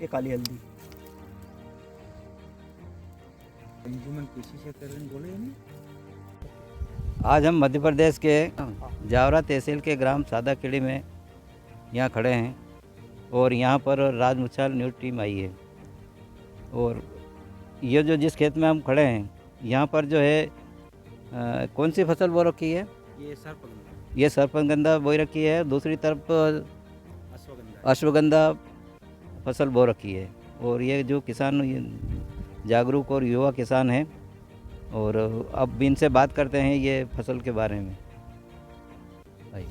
ये काली हल्दी। अंजुमन कृषि क्षेत्र में बोले नहीं। आज हम मध्य प्रदेश के जावरा तहसील के ग्राम सादाखेड़ी में यहाँ खड़े हैं और यहाँ पर राजमुछाल न्यूज़ टीम आई है। और ये जो जिस खेत में हम खड़े हैं यहाँ पर जो है कौन सी फसल बो रखी है? ये सर्पगंधा, ये सर्पगंधा बोई रखी है। दूसरी तरफ अश्वगंधा। अश्वगंधा फसल बो रखी है। और ये जो किसान जागरूक और युवा किसान हैं और अब इनसे बात करते हैं ये फसल के बारे में। भाई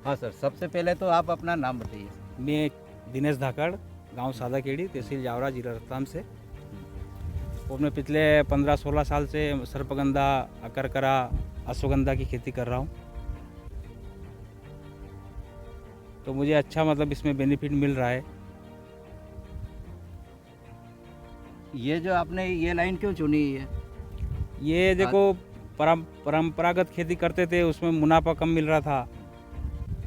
हाँ सर, सबसे पहले तो आप अपना नाम बताइए। मैं दिनेश धाकड़, गांव सादाखेड़ी, तहसील जावरा, जिला रतलाम से। और मैं पिछले 15-16 साल से सर्पगंधा, अकरकरा, अश्वगंधा की खेती कर रहा हूँ। तो मुझे अच्छा मतलब इसमें बेनिफिट मिल रहा है। ये जो आपने ये लाइन क्यों चुनी है? ये देखो परंपरागत खेती करते थे, उसमें मुनाफा कम मिल रहा था।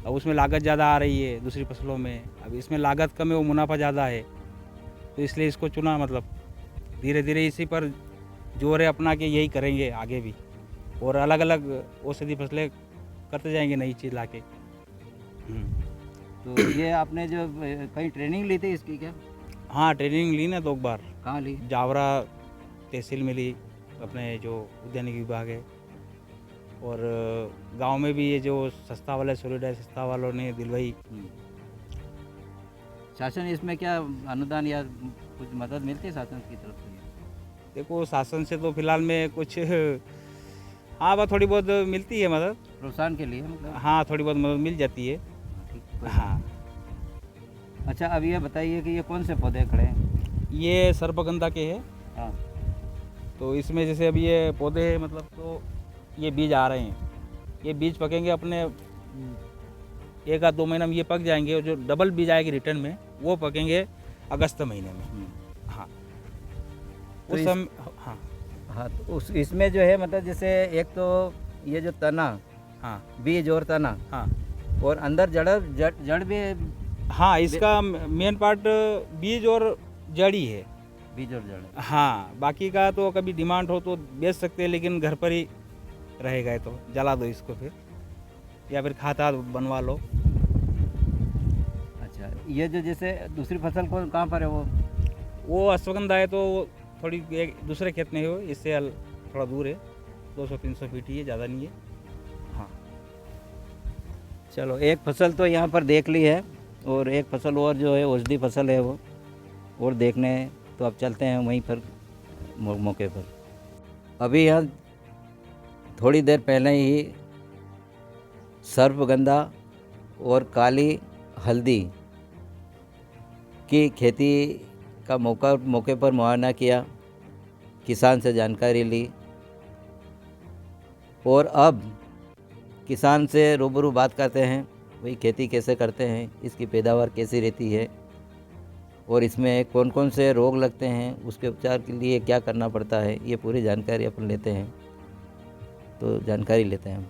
अब उसमें लागत ज़्यादा आ रही है दूसरी फसलों में। अब इसमें लागत कम है, वो मुनाफा ज़्यादा है, तो इसलिए इसको चुना। मतलब धीरे धीरे इसी पर जोर है अपना के यही करेंगे आगे भी, और अलग अलग औषधि फसलें करते जाएंगे नई चीज़ लाके। तो ये आपने जो कहीं ट्रेनिंग ली थी इसकी क्या? हाँ, ट्रेनिंग ली ना 2 बार। कहाँ ली? जावरा तहसील में ली, अपने जो उद्यानिकी विभाग है। और गांव में भी ये जो सस्ता वाले सॉलिडाइज सस्ता वालों ने दिलवाई। शासन इसमें क्या अनुदान या कुछ मदद मिलती है शासन की तरफ से? देखो शासन से तो फिलहाल में कुछ हाँ बस थोड़ी बहुत मिलती है मदद, प्रोत्साहन के लिए मतलब? हाँ थोड़ी बहुत मदद मिल जाती है। हाँ। अच्छा, अब ये बताइए कि ये कौन से पौधे खड़े हैं? ये सर्पगंधा के है। हाँ। तो इसमें जैसे अभी ये पौधे हैं, मतलब तो ये बीज आ रहे हैं। ये बीज पकेंगे अपने 1 या 2 महीने में ये पक जाएंगे। और जो डबल बीज आएगी रिटर्न में वो पकेंगे अगस्त महीने में। हाँ तो उस समय। हाँ हाँ, तो उस इसमें जो है मतलब जैसे एक तो ये जो तना, हाँ बीज और तना, हाँ और अंदर जड़ भी, हाँ, इसका मेन पार्ट बीज और जड़ ही है। बीज और जड़। हाँ, बाकी का तो कभी डिमांड हो तो बेच सकते हैं, लेकिन घर पर ही रहेगा। तो जला दो इसको फिर, या फिर खाता बनवा लो। अच्छा, ये जो जैसे दूसरी फसल को कहाँ पर है वो अश्वगंधा है, तो वो थोड़ी एक दूसरे खेत में हो, इससे थोड़ा दूर है, 200-300 फीट ही है, ज़्यादा नहीं है। हाँ चलो, एक फसल तो यहाँ पर देख ली है और एक फसल और जो है औषधि फसल है वो और देखने हैं। तो अब चलते हैं वहीं पर मौके पर। अभी यहाँ थोड़ी देर पहले ही सर्पगंधा और काली हल्दी की खेती का मौके पर मुआयना किया, किसान से जानकारी ली और अब किसान से रूबरू बात करते हैं, वही खेती कैसे करते हैं, इसकी पैदावार कैसी रहती है और इसमें कौन कौन से रोग लगते हैं, उसके उपचार के लिए क्या करना पड़ता है, ये पूरी जानकारी अपन लेते हैं। तो जानकारी लेते हैं हम।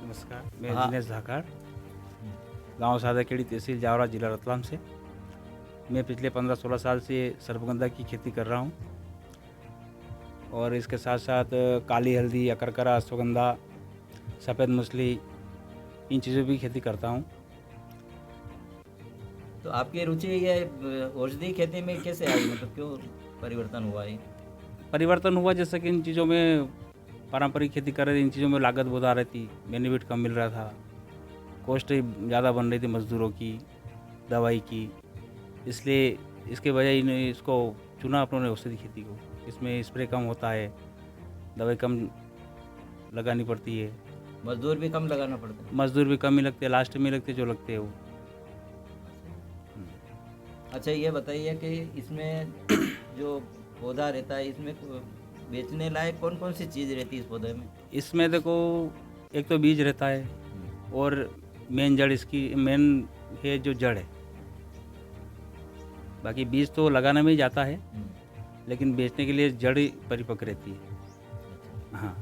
नमस्कार, मैं हाँ। दिनेश धाकड़, गांव सादाखेड़ी, तहसील जावरा, जिला रतलाम से। मैं पिछले 15-16 साल से सर्पगंधा की खेती कर रहा हूं, और इसके साथ साथ काली हल्दी, अकरकरा, अश्वगंधा, सफ़ेद मछली, इन चीज़ों की खेती करता हूं। तो आपकी रुचि ये औषधि खेती में कैसे आई, मतलब क्यों परिवर्तन हुआ है? परिवर्तन हुआ जैसे कि इन चीज़ों में पारंपरिक खेती कर रहे थे, इन चीज़ों में लागत बहुत आ रही थी, बेनिफिट कम मिल रहा था, कॉस्ट ज़्यादा बन रही थी मज़दूरों की, दवाई की। इसलिए इसके बजाय इन्हें इसको चुना अपनों औषधि खेती को। इसमें स्प्रे कम होता है, दवाई कम लगानी पड़ती है, मजदूर भी कम लगाना पड़ता है। मज़दूर भी कम ही लगते हैं, लास्ट में लगते जो लगते हैं वो। अच्छा, ये बताइए कि इसमें जो पौधा रहता है इसमें बेचने लायक कौन कौन सी चीज़ रहती है इस पौधे में? इसमें देखो, एक तो बीज रहता है और मेन जड़, इसकी मेन है जो जड़ है। बाकी बीज तो लगाने में ही जाता है, लेकिन बेचने के लिए जड़ ही परिपक्व रहती है। हाँ।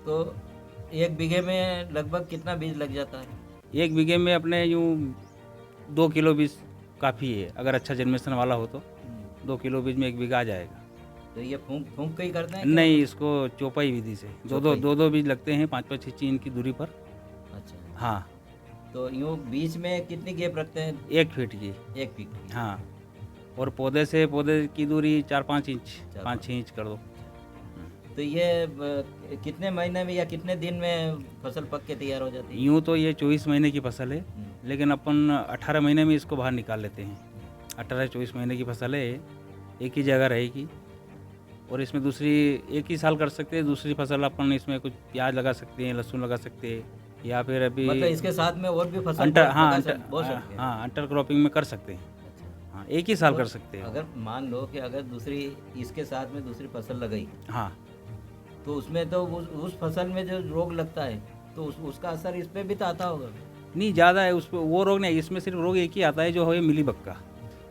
तो 1 बीघे में लगभग कितना बीज लग जाता है? 1 बीघे में अपने यूँ 2 किलो बीज काफ़ी है, अगर अच्छा जन्मेशन वाला हो तो 2 किलो बीज में 1 बीघा आ जाएगा। तो ये फूंक फूंक के ही करते हैं क्या? नहीं, इसको चौपाई विधि से चौपाई। दो बीज लगते हैं 5-5 6 इंच की दूरी पर। अच्छा, हाँ, तो यूँ बीच में कितनी गैप रखते हैं? 1 फीट की। 1 फीट की। हाँ, और पौधे से पौधे की दूरी 4-5 इंच, 4-5 5-6 इंच कर दो। तो ये कितने महीने में या कितने दिन में फसल पक के तैयार हो जाती है? यूँ तो ये 24 महीने की फसल है, लेकिन अपन 18 महीने में इसको बाहर निकाल लेते हैं। 18-24 महीने की फसल है, एक ही जगह रहेगी और इसमें दूसरी एक ही साल कर सकते हैं, दूसरी फसल अपन इसमें कुछ प्याज लगा सकते हैं, लहसुन लगा सकते हैं, या फिर अभी मतलब इसके साथ में और भी फसल अंटर बो- हाँ लगा अंटर सक- बो सकते हैं? हाँ अंटर क्रॉपिंग में कर सकते हैं। अच्छा। हाँ, एक ही साल और कर सकते हैं। अगर मान लो कि अगर दूसरी इसके साथ में दूसरी फसल लगाई हाँ, तो उसमें तो उस फसल में जो रोग लगता है तो उसका असर इस पे भी तो आता होगा। नहीं ज़्यादा है उस पर, वो रोग नहीं, इसमें सिर्फ रोग एक ही आता है जो है मिलीबग का।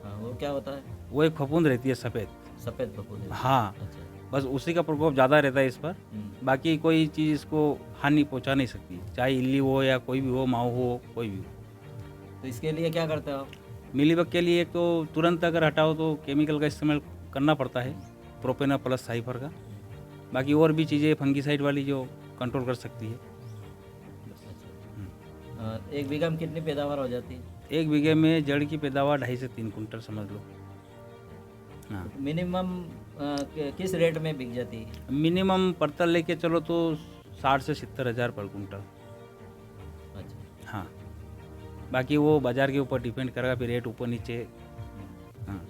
हाँ, वो क्या होता है? वो एक फफूंद रहती है सफ़ेद। सफ़ेद फफूंद। हाँ, अच्छा। बस उसी का प्रकोप ज़्यादा रहता है इस पर। बाकी कोई चीज़ इसको हानि पहुंचा नहीं सकती, चाहे इल्ली हो या कोई भी हो, माऊ हो, कोई भी हो। तो इसके लिए क्या करते हो आप? मिलीबग के लिए एक तो तुरंत अगर हटाओ तो केमिकल का इस्तेमाल करना पड़ता है, प्रोपेना प्लस साइफर का। बाकी और भी चीज़ें फंगीसाइड वाली जो कंट्रोल कर सकती है। अच्छा। 1 बीघा में कितनी पैदावार हो जाती है? 1 बीघे में जड़ की पैदावार 2.5 से 3 कुंटल समझ लो। हाँ, मिनिमम किस रेट में बिक जाती है? मिनिमम पड़ता लेके चलो तो 60 से 70 हज़ार पर कुंटल। अच्छा। हाँ, बाकी वो बाज़ार के ऊपर डिपेंड करेगा, फिर रेट ऊपर नीचे। हाँ,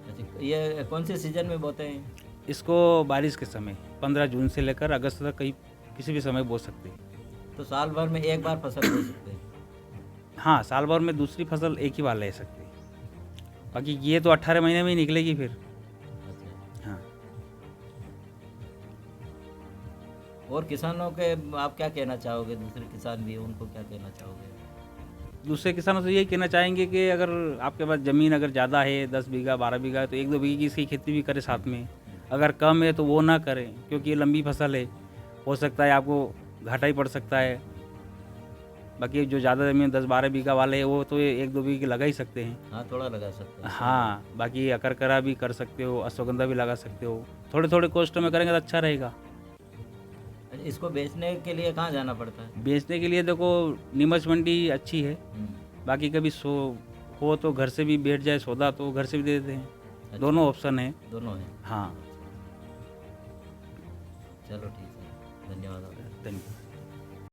अच्छा, ये कौन से सीजन में बोते हैं? इसको बारिश के समय 15 जून से लेकर अगस्त तक कहीं किसी भी समय बो सकते हैं। तो साल भर में एक बार फसल बो सकते हैं? हाँ, साल भर में दूसरी फसल एक ही बार ले सकते हैं। बाकी ये तो 18 महीने में ही निकलेगी फिर। अच्छा। हाँ, और किसानों के आप क्या कहना चाहोगे? दूसरे किसान भी हैं, उनको क्या कहना चाहोगे? दूसरे किसानों से यही कहना चाहेंगे कि अगर आपके पास ज़मीन अगर ज़्यादा है, 10 बीघा 12 बीघा, तो 1-2 बीघे की इसकी खेती भी करें साथ में। अगर कम है तो वो ना करें, क्योंकि ये लंबी फसल है, हो सकता है आपको घाटा ही पड़ सकता है। बाकी जो ज़्यादा ज़मीन 10-12 बीघा वाले हैं वो तो 1-2 बीघे लगा ही सकते हैं। हाँ, थोड़ा लगा सकते हैं। हाँ, बाकी अकरकरा भी कर सकते हो, अश्वगंधा भी लगा सकते हो। थोड़े-थोड़े कॉस्ट में करेंगे तो अच्छा रहेगा। अच्छा, इसको बेचने के लिए कहाँ जाना पड़ता है? बेचने के लिए देखो नीमच मंडी अच्छी है, बाकी कभी हो तो घर से भी बैठ जाए सौदा तो घर से भी दे देते हैं। अच्छा। दोनों ऑप्शन है। दोनों हैं। हाँ, चलो ठीक है, धन्यवाद आपका। धन्यवाद।